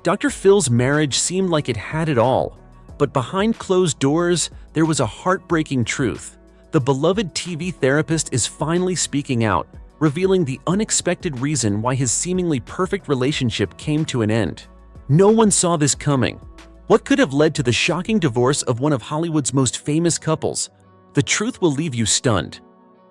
Dr. Phil's marriage seemed like it had it all, but behind closed doors, there was a heartbreaking truth. The beloved TV therapist is finally speaking out, revealing the unexpected reason why his seemingly perfect relationship came to an end. No one saw this coming. What could have led to the shocking divorce of one of Hollywood's most famous couples? The truth will leave you stunned.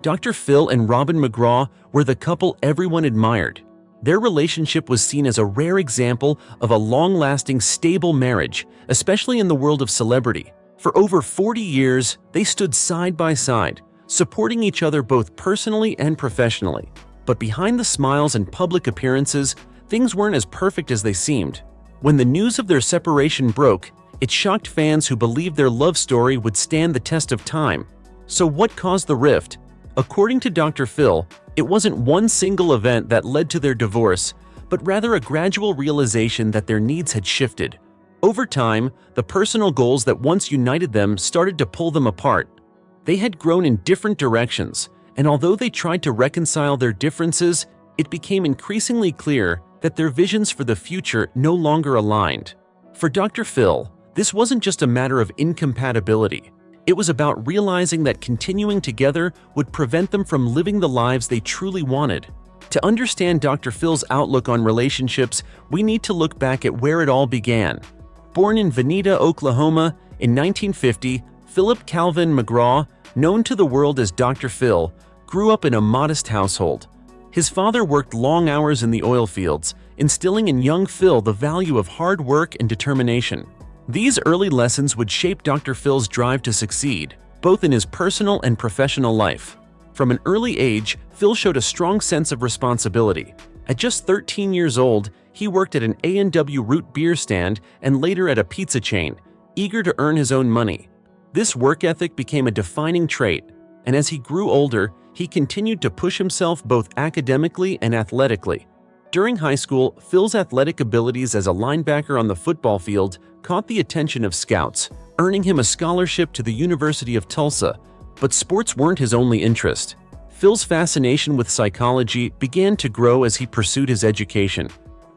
Dr. Phil and Robin McGraw were the couple everyone admired. Their relationship was seen as a rare example of a long-lasting, stable marriage, especially in the world of celebrity. For over 40 years, they stood side by side, supporting each other both personally and professionally. But behind the smiles and public appearances, things weren't as perfect as they seemed. When the news of their separation broke, it shocked fans who believed their love story would stand the test of time. So what caused the rift? According to Dr. Phil, it wasn't one single event that led to their divorce, but rather a gradual realization that their needs had shifted. Over time, the personal goals that once united them started to pull them apart. They had grown in different directions, and although they tried to reconcile their differences, it became increasingly clear that their visions for the future no longer aligned. For Dr. Phil, this wasn't just a matter of incompatibility. It was about realizing that continuing together would prevent them from living the lives they truly wanted. To understand Dr. Phil's outlook on relationships, we need to look back at where it all began. Born in Vinita, Oklahoma, in 1950, Philip Calvin McGraw, known to the world as Dr. Phil, grew up in a modest household. His father worked long hours in the oil fields, instilling in young Phil the value of hard work and determination. These early lessons would shape Dr. Phil's drive to succeed, both in his personal and professional life. From an early age, Phil showed a strong sense of responsibility. At just 13 years old, he worked at an A&W root beer stand and later at a pizza chain, eager to earn his own money. This work ethic became a defining trait, and as he grew older, he continued to push himself both academically and athletically. During high school, Phil's athletic abilities as a linebacker on the football field caught the attention of scouts, earning him a scholarship to the University of Tulsa. But sports weren't his only interest. Phil's fascination with psychology began to grow as he pursued his education.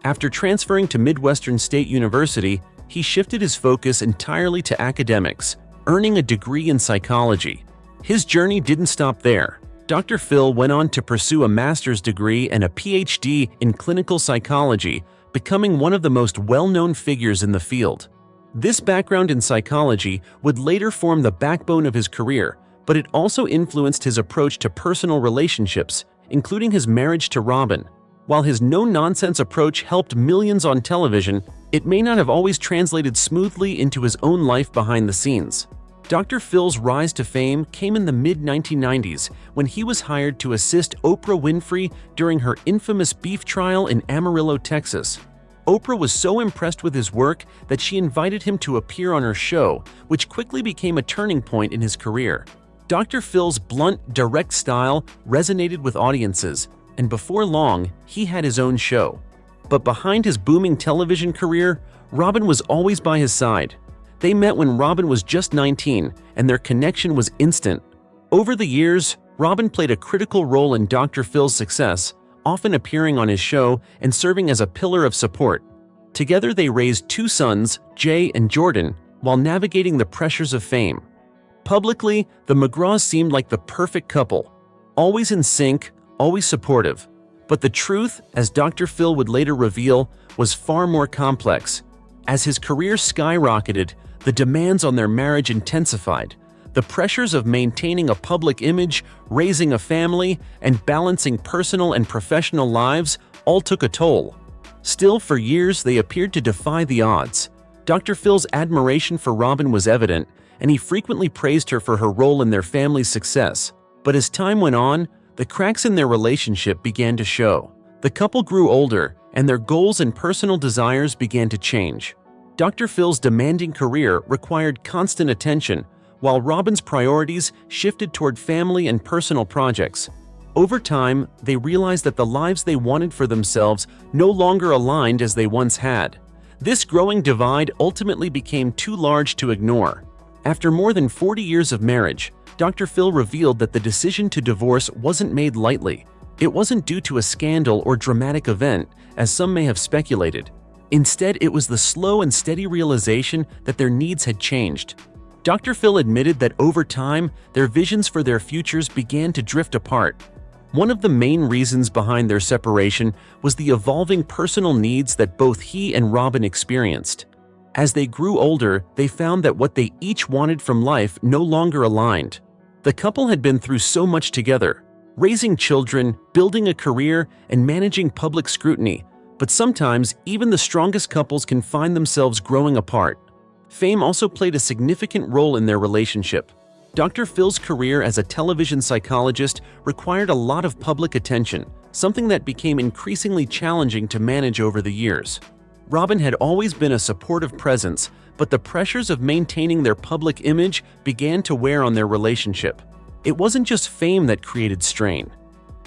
After transferring to Midwestern State University, he shifted his focus entirely to academics, earning a degree in psychology. His journey didn't stop there. Dr. Phil went on to pursue a master's degree and a PhD in clinical psychology, becoming one of the most well-known figures in the field. This background in psychology would later form the backbone of his career, but it also influenced his approach to personal relationships, including his marriage to Robin. While his no-nonsense approach helped millions on television, it may not have always translated smoothly into his own life behind the scenes. Dr. Phil's rise to fame came in the mid-1990s when he was hired to assist Oprah Winfrey during her infamous beef trial in Amarillo, Texas. Oprah was so impressed with his work that she invited him to appear on her show, which quickly became a turning point in his career. Dr. Phil's blunt, direct style resonated with audiences, and before long, he had his own show. But behind his booming television career, Robin was always by his side. They met when Robin was just 19, and their connection was instant. Over the years, Robin played a critical role in Dr. Phil's success, often appearing on his show and serving as a pillar of support. Together they raised two sons, Jay and Jordan, while navigating the pressures of fame. Publicly, the McGraws seemed like the perfect couple, always in sync, always supportive. But the truth, as Dr. Phil would later reveal, was far more complex. As his career skyrocketed, the demands on their marriage intensified. The pressures of maintaining a public image, raising a family, and balancing personal and professional lives all took a toll. Still, for years, they appeared to defy the odds. Dr. Phil's admiration for Robin was evident, and he frequently praised her for her role in their family's success. But as time went on, the cracks in their relationship began to show. The couple grew older, and their goals and personal desires began to change. Dr. Phil's demanding career required constant attention, while Robin's priorities shifted toward family and personal projects. Over time, they realized that the lives they wanted for themselves no longer aligned as they once had. This growing divide ultimately became too large to ignore. After more than 40 years of marriage, Dr. Phil revealed that the decision to divorce wasn't made lightly. It wasn't due to a scandal or dramatic event, as some may have speculated. Instead, it was the slow and steady realization that their needs had changed. Dr. Phil admitted that over time, their visions for their futures began to drift apart. One of the main reasons behind their separation was the evolving personal needs that both he and Robin experienced. As they grew older, they found that what they each wanted from life no longer aligned. The couple had been through so much together, raising children, building a career, and managing public scrutiny, but sometimes even the strongest couples can find themselves growing apart. Fame also played a significant role in their relationship. Dr. Phil's career as a television psychologist required a lot of public attention, something that became increasingly challenging to manage over the years. Robin had always been a supportive presence, but the pressures of maintaining their public image began to wear on their relationship. It wasn't just fame that created strain.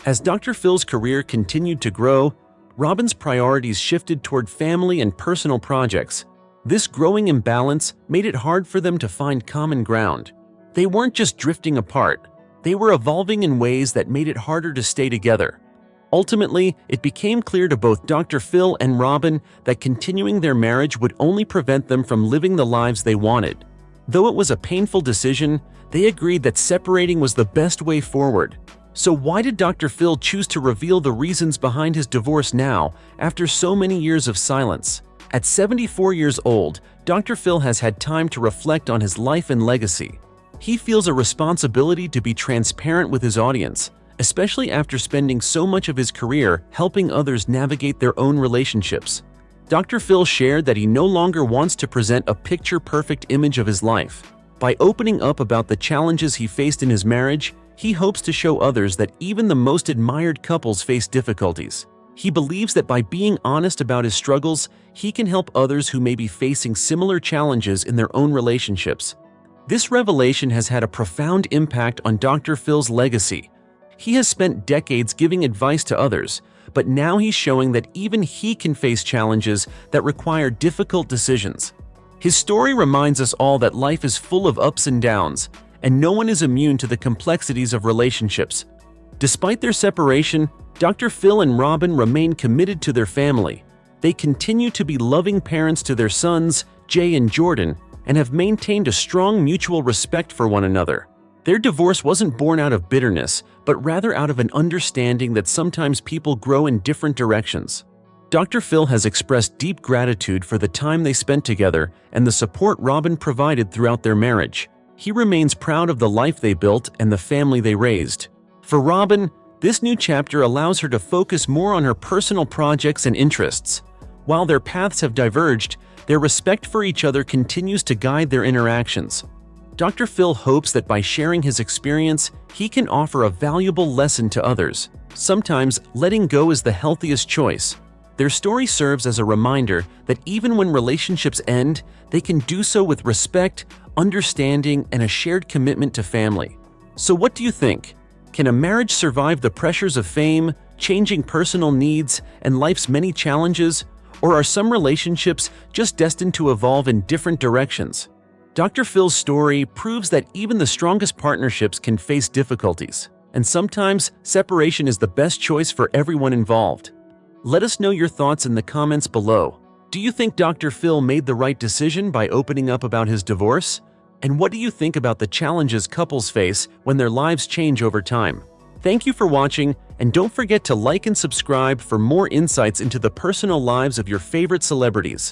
As Dr. Phil's career continued to grow, Robin's priorities shifted toward family and personal projects. This growing imbalance made it hard for them to find common ground. They weren't just drifting apart, they were evolving in ways that made it harder to stay together. Ultimately, it became clear to both Dr. Phil and Robin that continuing their marriage would only prevent them from living the lives they wanted. Though it was a painful decision, they agreed that separating was the best way forward. So why did Dr. Phil choose to reveal the reasons behind his divorce now, after so many years of silence? At 74 years old, Dr. Phil has had time to reflect on his life and legacy. He feels a responsibility to be transparent with his audience, especially after spending so much of his career helping others navigate their own relationships. Dr. Phil shared that he no longer wants to present a picture-perfect image of his life. By opening up about the challenges he faced in his marriage, he hopes to show others that even the most admired couples face difficulties. He believes that by being honest about his struggles, he can help others who may be facing similar challenges in their own relationships. This revelation has had a profound impact on Dr. Phil's legacy. He has spent decades giving advice to others, but now he's showing that even he can face challenges that require difficult decisions. His story reminds us all that life is full of ups and downs, and no one is immune to the complexities of relationships. Despite their separation, Dr. Phil and Robin remain committed to their family. They continue to be loving parents to their sons, Jay and Jordan, and have maintained a strong mutual respect for one another. Their divorce wasn't born out of bitterness, but rather out of an understanding that sometimes people grow in different directions. Dr. Phil has expressed deep gratitude for the time they spent together and the support Robin provided throughout their marriage. He remains proud of the life they built and the family they raised. For Robin, this new chapter allows her to focus more on her personal projects and interests. While their paths have diverged, their respect for each other continues to guide their interactions. Dr. Phil hopes that by sharing his experience, he can offer a valuable lesson to others. Sometimes, letting go is the healthiest choice. Their story serves as a reminder that even when relationships end, they can do so with respect, understanding, and a shared commitment to family. So what do you think? Can a marriage survive the pressures of fame, changing personal needs, and life's many challenges? Or are some relationships just destined to evolve in different directions? Dr. Phil's story proves that even the strongest partnerships can face difficulties, and sometimes separation is the best choice for everyone involved. Let us know your thoughts in the comments below. Do you think Dr. Phil made the right decision by opening up about his divorce? And what do you think about the challenges couples face when their lives change over time? Thank you for watching, and don't forget to like and subscribe for more insights into the personal lives of your favorite celebrities.